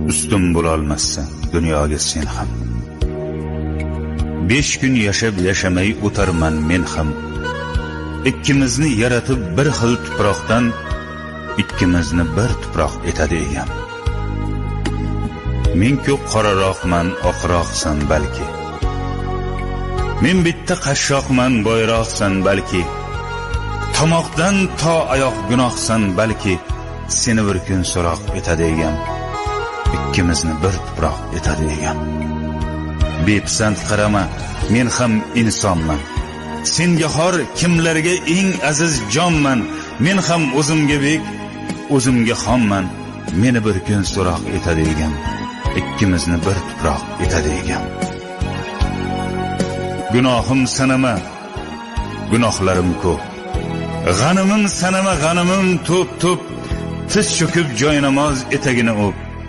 Üstün bo'lolmassan dunyoga sen ham. 5 kun yashab yashamay o'tarman men ham. Ikkimizni yaratib bir xil tuproqdan, ikkimizni bir tuproq etadi egam. Men-ku qoraroqman, oqroqsan balki. Men bitta qashshoqman, boyroqsan balki. Tomoqdan to oyoq gunohsan balki. Seni bir kun so'roq etadi egam. Ikkimizni bir tuproq etadi egam. Bepisand qarama, men ham insonman. Senga xor kimlarga eng aziz jonman. Men ham o'zimga bek, o'zimga xonman. Meni bir kun so'roq etadi egam. Ikkimizni bir tuproq etadi egam. Gunohim sanama, gunohlarim ko'p. G'animim sanama, g'animim to'p-to'p. Tiz cho'kib joynamoz etagini o'p.